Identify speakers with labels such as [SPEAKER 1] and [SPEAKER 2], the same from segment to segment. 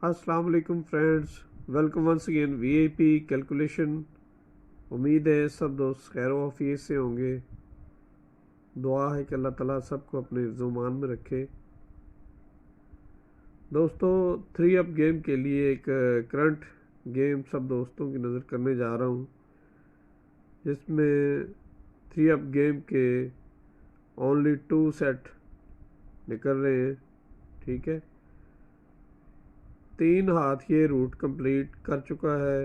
[SPEAKER 1] अस्सलाम वालेकुम friends, welcome once again VIP calculation. उम्मीद है सब दोस्त खैर ऑफिस से होंगे। दुआ है कि अल्लाह ताला सबको अपने ज़ुमान में रखे। दोस्तों, थ्री अप गेम के लिए एक करंट गेम सब दोस्तों की नज़र करने जा रहा हूँ, जिसमें थ्री अप गेम के ओनली 2 सेट निकल रहे हैं। ठीक है, 3 हाथ ये रूट कंप्लीट कर चुका है,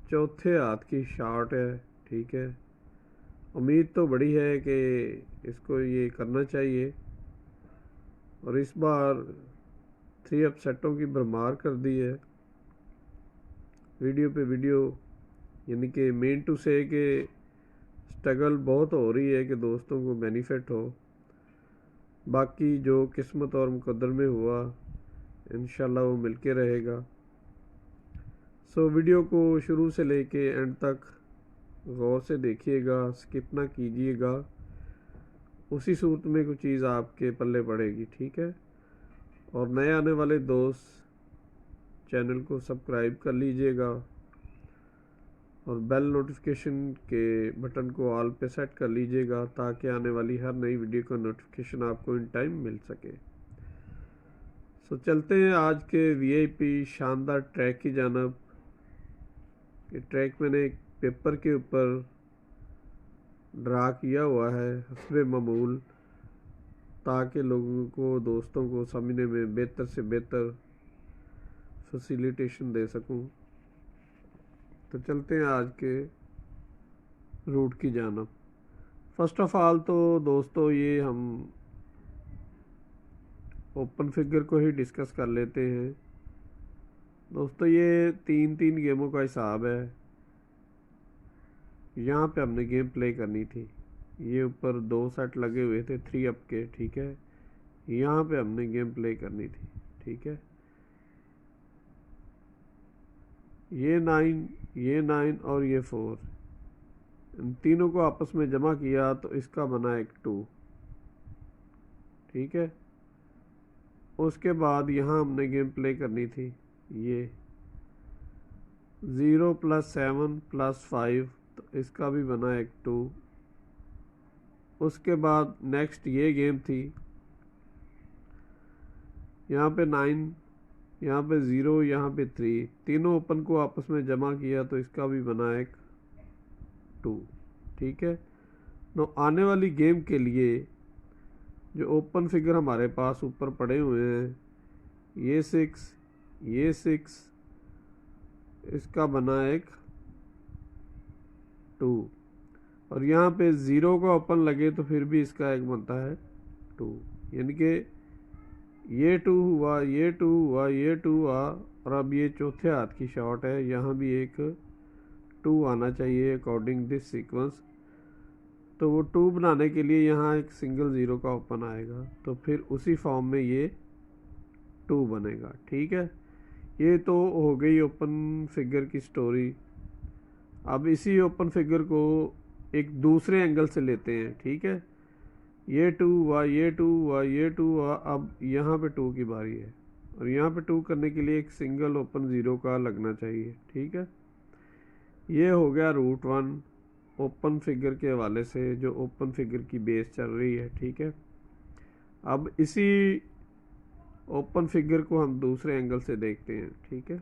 [SPEAKER 1] चौथे हाथ की शॉट है। ठीक है, उम्मीद तो बड़ी है कि इसको ये करना चाहिए, और इस बार 3 अप सेटों की भरमार कर दी है वीडियो पे वीडियो। यानी कि मेन टू से कि स्ट्रगल बहुत हो रही है कि दोस्तों को बेनिफिट हो। बाकी जो किस्मत और मुकद्दर में हुआ इंशाल्लाह वो मिलके रहेगा। सो वीडियो को शुरू से लेके एंड तक गौर से देखिएगा, स्किप ना कीजिएगा। उसी सूरत में कोई चीज़ आपके पल्ले पड़ेगी। ठीक है, और नए आने वाले दोस्त चैनल को सब्सक्राइब कर लीजिएगा और बेल नोटिफिकेशन के बटन को ऑल पे सेट कर लीजिएगा, ताकि आने वाली हर नई वीडियो का नोटिफिकेशन आपको इन टाइम मिल सके। सो चलते हैं आज के वीआईपी शानदार ट्रैक की जानब। ये ट्रैक मैंने एक पेपर के ऊपर ड्रा किया हुआ है हस्बे मामूल, ताकि लोगों को दोस्तों को समझने में बेहतर से बेहतर फैसिलिटेशन दे सकूं। तो चलते हैं आज के रूट की जानब। फर्स्ट ऑफ ऑल तो दोस्तों ये हम ओपन फिगर को ही डिस्कस कर लेते हैं। दोस्तों, ये 3 गेमों का हिसाब है। यहाँ पे हमने गेम प्ले करनी थी। ये ऊपर 2 सेट लगे हुए थे 3 अप के। ठीक है, यहाँ पे हमने गेम प्ले करनी थी। ठीक है, ये 9 और ये 4, इन तीनों को आपस में जमा किया तो इसका बना एक 2। ठीक है, उसके बाद यहाँ हमने गेम प्ले करनी थी। ये 0 + 7 + 5, तो इसका भी बना एक 2। उसके बाद नेक्स्ट ये गेम थी, यहाँ पे 9, यहाँ पे 0, यहाँ पे 3, तीनों ओपन को आपस में जमा किया तो इसका भी बना एक 2। ठीक है, नो आने वाली गेम के लिए जो ओपन फिगर हमारे पास ऊपर पड़े हुए हैं, ये 6, ये 6, इसका बना एक 2, और यहाँ पे 0 का ओपन लगे तो फिर भी इसका एक बनता है 2। यानी कि ये 2 हुआ, ये 2 हुआ, ये 2 हुआ, और अब ये चौथे हाथ की शॉट है, यहाँ भी एक 2 आना चाहिए अकॉर्डिंग दिस सीक्वेंस। तो वो 2 बनाने के लिए यहाँ एक सिंगल 0 का ओपन आएगा, तो फिर उसी फॉर्म में ये 2 बनेगा। ठीक है, ये तो हो गई ओपन फिगर की स्टोरी। अब इसी ओपन फिगर को एक दूसरे एंगल से लेते हैं। ठीक है, ये 2 हुआ, ये 2 हुआ, ये 2 हुआ, अब यहाँ पे 2 की बारी है, और यहाँ पे 2 करने के लिए एक सिंगल ओपन 0 का लगना चाहिए। ठीक है, ये हो गया रूट 1 ओपन फिगर के हवाले से, जो ओपन फिगर की बेस चल रही है। ठीक है, अब इसी ओपन फिगर को हम दूसरे एंगल से देखते हैं। ठीक है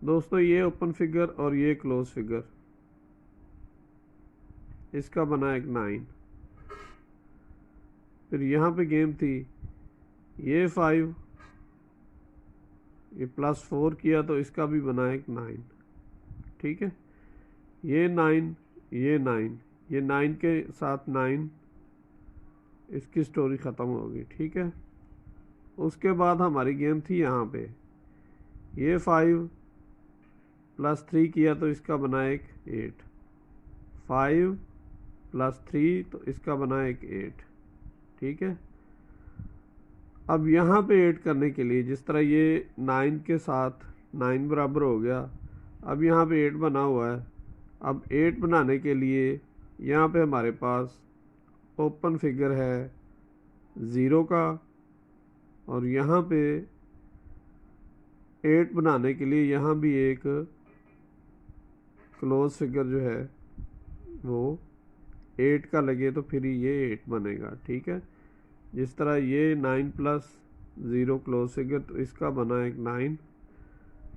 [SPEAKER 1] दोस्तों, ये ओपन फिगर और ये क्लोज फिगर, इसका बना एक 9। फिर यहाँ पे गेम थी, ये 5, ये +4 किया तो इसका भी बना एक 9। ठीक है, ये 9, ये 9, ये 9 के साथ 9, इसकी स्टोरी ख़त्म होगी। ठीक है, उसके बाद हमारी गेम थी यहाँ पे, ये 5 + 3 किया तो इसका बना एक 8, 5 + 3 तो इसका बना एक 8। ठीक है, अब यहाँ पे 8 करने के लिए, जिस तरह ये 9 के साथ 9 बराबर हो गया, अब यहाँ पे 8 बना हुआ है। अब 8 बनाने के लिए यहाँ पे हमारे पास ओपन फिगर है 0 का, और यहाँ पे 8 बनाने के लिए यहाँ भी एक क्लोज फिगर जो है वो 8 का लगे तो फिर ये 8 बनेगा। ठीक है, जिस तरह ये 9 प्लस 0 क्लोज फिगर, तो इसका बना एक 9,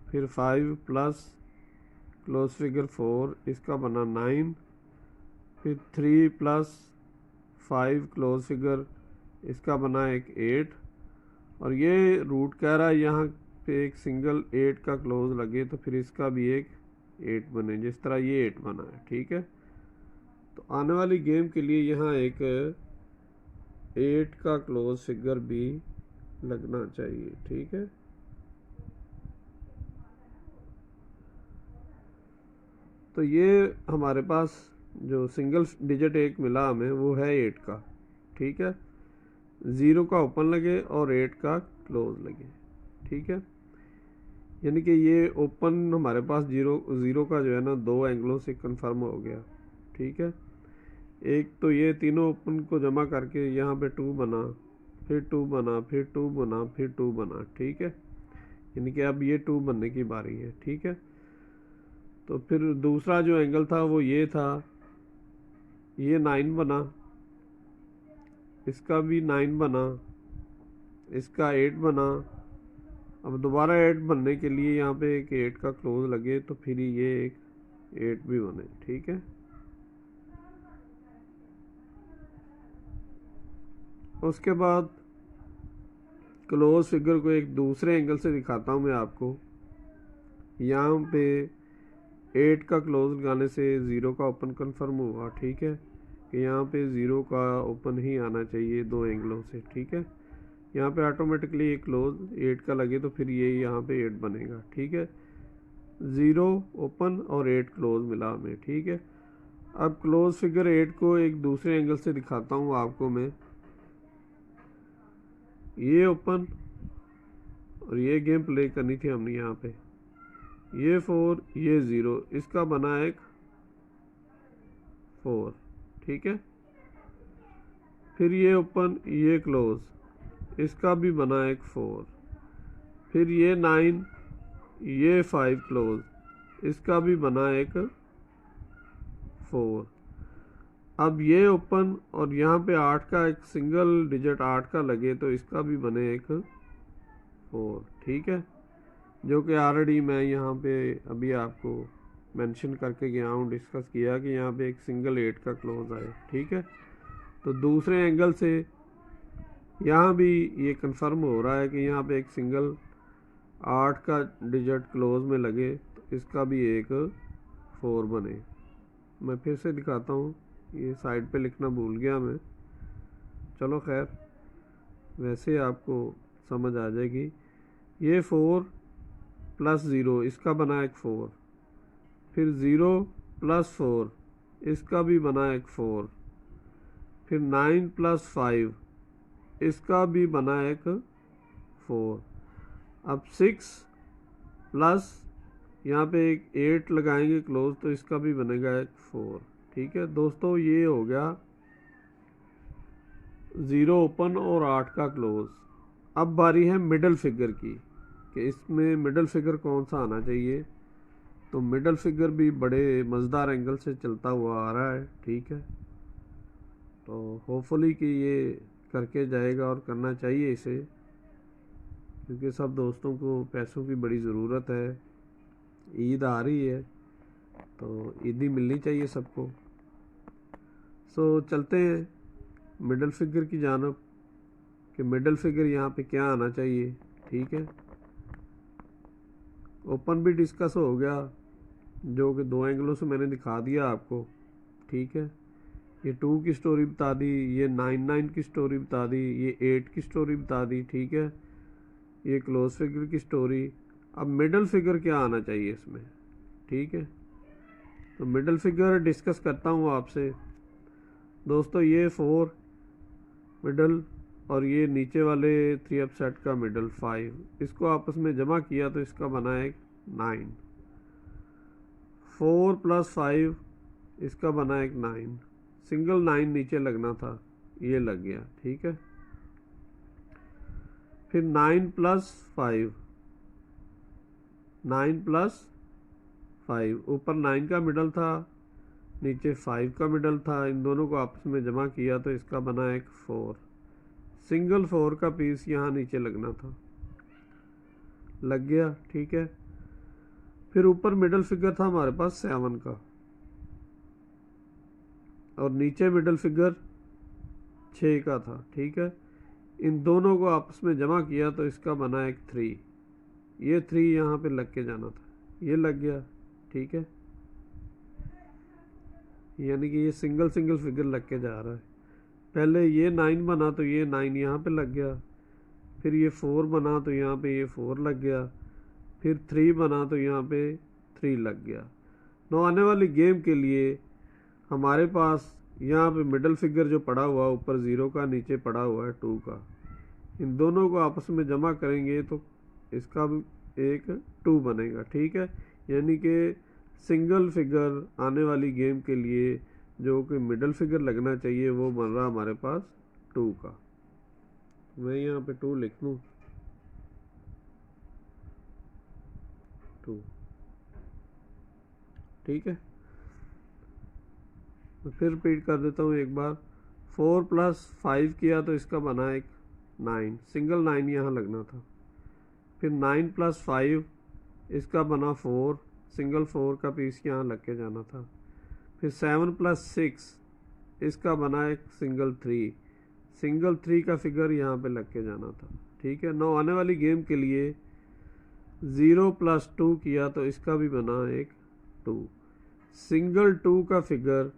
[SPEAKER 1] फिर 5 प्लस क्लोज फिगर 4, इसका बना 9, फिर 3 प्लस 5 क्लोज फिगर, इसका बना एक 8, और ये रूट कह रहा है यहाँ पे एक सिंगल 8 का क्लोज लगे तो फिर इसका भी एक 8 बने, जिस तरह ये 8 बना है। ठीक है, तो आने वाली गेम के लिए यहाँ एक 8 का क्लोज फिगर भी लगना चाहिए। ठीक है, तो ये हमारे पास जो सिंगल डिजिट एक मिला हमें वो है 8 का। ठीक है, 0 का ओपन लगे और 8 का क्लोज लगे। ठीक है, यानी कि ये ओपन हमारे पास ज़ीरो का जो है ना 2 एंगलों से कंफर्म हो गया। ठीक है, एक तो ये तीनों ओपन को जमा करके यहाँ पे 2 बना, फिर 2 बना, फिर 2 बना, फिर 2 बना। ठीक है, यानी कि अब ये 2 बनने की बारी है। ठीक है, तो फिर दूसरा जो एंगल था वो ये था, ये 9 बना, इसका भी 9 बना, इसका 8 बना। अब दोबारा 8 बनने के लिए यहाँ पे एक 8 का क्लोज लगे तो फिर ये एक 8 भी बने। ठीक है, उसके बाद क्लोज फिगर को एक दूसरे एंगल से दिखाता हूँ मैं आपको। यहाँ पे 8 का क्लोज लगाने से 0 का ओपन कंफर्म हुआ। ठीक है, कि यहाँ पे 0 का ओपन ही आना चाहिए 2 एंगलों से। ठीक है, यहाँ पे ऑटोमेटिकली एक क्लोज 8 का लगे तो फिर ये यहाँ पे 8 बनेगा। ठीक है, 0 ओपन और 8 क्लोज मिला हमें। ठीक है, अब क्लोज फिगर 8 को एक दूसरे एंगल से दिखाता हूँ आपको मैं। ये ओपन और ये गेम प्ले करनी थी हमने यहाँ पे, ये 4, ये 0, इसका बना एक 4। ठीक है, फिर ये ओपन, ये क्लोज, इसका भी बना एक 4, फिर ये 9, ये 5 क्लोज, इसका भी बना एक 4। अब ये ओपन और यहाँ पे 8 का एक सिंगल डिजिट 8 का लगे तो इसका भी बने एक 4। ठीक है, जो कि ऑलरेडी मैं यहाँ पे अभी आपको मेंशन करके गया हूँ, डिस्कस किया कि यहाँ पे एक सिंगल 8 का क्लोज आए। ठीक है, तो दूसरे एंगल से यहाँ भी ये कंफर्म हो रहा है कि यहाँ पे एक सिंगल 8 का डिजिट क्लोज में लगे तो इसका भी एक 4 बने। मैं फिर से दिखाता हूँ, ये साइड पे लिखना भूल गया मैं, चलो खैर वैसे आपको समझ आ जाएगी। ये 4 प्लस 0, इसका बना एक 4, फिर 0 प्लस 4, इसका भी बना एक 4, फिर 9 प्लस 5, इसका भी बना एक 4। अब 6 प्लस यहाँ पे एक 8 लगाएंगे क्लोज तो इसका भी बनेगा एक 4। ठीक है दोस्तों, ये हो गया 0 ओपन और 8 का क्लोज। अब बारी है मिडल फिगर की कि इसमें मिडल फिगर कौन सा आना चाहिए। तो मिडल फिगर भी बड़े मज़ेदार एंगल से चलता हुआ आ रहा है। ठीक है, तो होपफुली कि ये करके जाएगा और करना चाहिए इसे, क्योंकि सब दोस्तों को पैसों की बड़ी ज़रूरत है। ईद आ रही है तो ईदी मिलनी चाहिए सबको। सो चलते हैं मिडल फिगर की जानब कि मिडल फिगर यहाँ पे क्या आना चाहिए। ठीक है, ओपन भी डिस्कस हो गया जो कि 2 एंगलों से मैंने दिखा दिया आपको। ठीक है, ये 2 की स्टोरी बता दी, ये 9 की स्टोरी बता दी, ये 8 की स्टोरी बता दी। ठीक है, ये क्लोज फिगर की स्टोरी। अब मिडल फिगर क्या आना चाहिए इसमें। ठीक है, तो मिडल फिगर डिस्कस करता हूँ आपसे दोस्तों। ये 4 मिडल और ये नीचे वाले 3 अपसेट का मिडल 5, इसको आपस में जमा किया तो इसका बना एक 9। 4 प्लस 5, इसका बना एक 9, सिंगल 9 नीचे लगना था, ये लग गया। ठीक है, फिर 9+5, 9+5, ऊपर 9 का मिडल था, नीचे 5 का मिडल था, इन दोनों को आपस में जमा किया तो इसका बना एक 4। सिंगल 4 का पीस यहाँ नीचे लगना था, लग गया। ठीक है, फिर ऊपर मिडल फिगर था हमारे पास 7 का और नीचे मिडल फिगर 6 का था। ठीक है, इन दोनों को आपस में जमा किया तो इसका बना एक 3। ये 3 यहाँ पे लग के जाना था, ये लग गया। ठीक है, यानी कि ये सिंगल सिंगल फिगर लग के जा रहा है। पहले ये 9 बना तो ये 9 यहाँ पे लग गया, फिर ये 4 बना तो यहाँ पे ये 4 लग गया, फिर 3 बना तो यहाँ पे 3 लग गया। नो आने वाली गेम के लिए हमारे पास यहाँ पे मिडल फिगर जो पड़ा हुआ ऊपर 0 का, नीचे पड़ा हुआ है 2 का, इन दोनों को आपस में जमा करेंगे तो इसका भी एक 2 बनेगा। ठीक है, यानी कि सिंगल फिगर आने वाली गेम के लिए जो कि मिडल फिगर लगना चाहिए वो बन रहा हमारे पास 2 का। मैं यहाँ पे 2 लिख लूँ, 2। ठीक है, तो फिर रिपीट कर देता हूँ एक बार। 4+5 किया तो इसका बना एक 9, सिंगल 9 यहाँ लगना था। फिर 9+5 इसका बना 4, सिंगल 4 का पीस यहाँ लग के जाना था। फिर 7+6 इसका बना एक सिंगल 3, सिंगल 3 का फिगर यहाँ पे लग के जाना था। ठीक है, नौ आने वाली गेम के लिए 0+2 किया तो इसका भी बना एक 2, सिंगल 2 का फिगर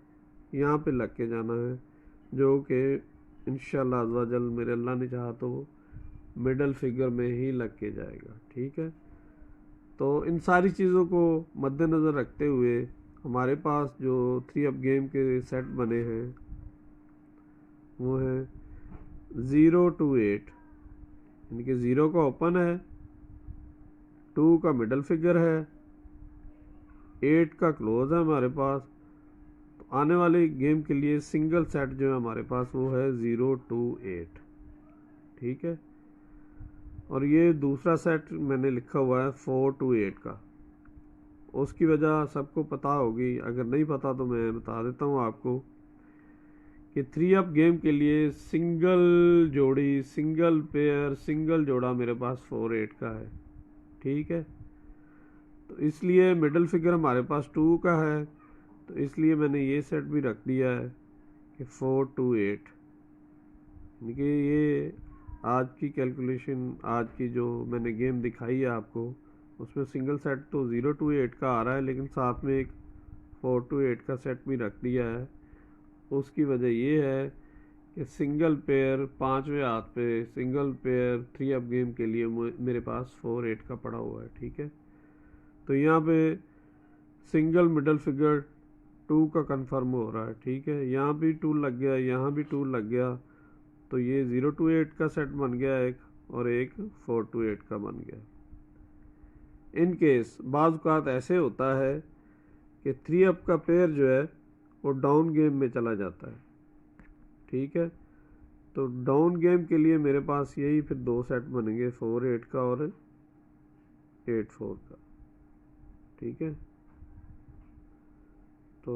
[SPEAKER 1] यहाँ पे लग के जाना है, जो कि इंशाल्लाह अज़्ज़ व जल मेरे अल्लाह ने चाहा तो मिडल फिगर में ही लग के जाएगा। ठीक है, तो इन सारी चीज़ों को मद्देनज़र रखते हुए हमारे पास जो 3 अप गेम के सेट बने हैं वो हैं 0 to 8, यानी कि 0 का ओपन है, 2 का मिडल फिगर है, 8 का क्लोज है हमारे पास। तो आने वाली गेम के लिए सिंगल सेट जो है हमारे पास वो है 0 to 8। ठीक है, और ये दूसरा सेट मैंने लिखा हुआ है 4 to 8 का, उसकी वजह सबको पता होगी, अगर नहीं पता तो मैं बता देता हूँ आपको कि 3 अप गेम के लिए सिंगल जोड़ी, सिंगल पेयर, सिंगल जोड़ा मेरे पास 4 8 का है। ठीक है, तो इसलिए मिडल फिगर हमारे पास 2 का है, तो इसलिए मैंने ये सेट भी रख दिया है कि 4 to 8, यानी कि ये आज की कैलकुलेशन, आज की जो मैंने गेम दिखाई है आपको, उसमें सिंगल सेट तो 0 to 8 का आ रहा है, लेकिन साथ में एक 4 to 8 का सेट भी रख दिया है। उसकी वजह ये है कि सिंगल पेयर 5वें हाथ पे, सिंगल पेयर 3 अप गेम के लिए मेरे पास 4 8 का पड़ा हुआ है। ठीक है, तो यहाँ पे सिंगल मिडल फिगर 2 का कंफर्म हो रहा है। ठीक है, यहाँ भी 2 लग गया, यहाँ भी 2 लग गया, तो ये 0 to 8 का सेट बन गया एक, और एक 4 to 8 का बन गया। इन केस बाज़ औक़ात ऐसे होता है कि 3 अप का पेयर जो है वो डाउन गेम में चला जाता है। ठीक है, तो डाउन गेम के लिए मेरे पास यही फिर 2 सेट बनेंगे, 4 8 का और 8 4 का। ठीक है, तो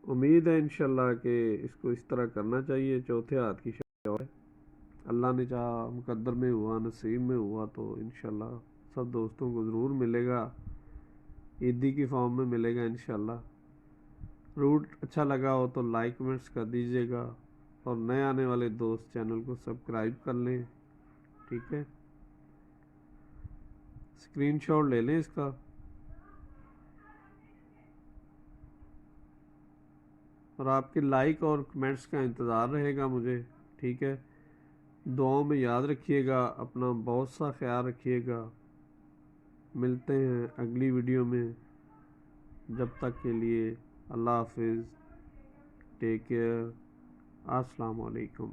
[SPEAKER 1] उम्मीद है इंशाल्लाह कि इसको इस तरह करना चाहिए। चौथे हाथ की शौर है, अल्लाह ने चाहा, मुकद्दर में हुआ, नसीब में हुआ तो इंशाल्लाह सब दोस्तों को ज़रूर मिलेगा, ईदी की फॉर्म में मिलेगा इंशाल्लाह। रूट अच्छा लगा हो तो लाइक कमेंट्स कर दीजिएगा, और नए आने वाले दोस्त चैनल को सब्सक्राइब कर लें। ठीक है, स्क्रीनशॉट ले लें इसका, और आपके लाइक और कमेंट्स का इंतज़ार रहेगा मुझे। ठीक है, दुआओं में याद रखिएगा, अपना बहुत सा ख्याल रखिएगा। मिलते हैं अगली वीडियो में, जब तक के लिए अल्लाह हाफिज़, टेक केयर, अस्सलाम वालेकुम।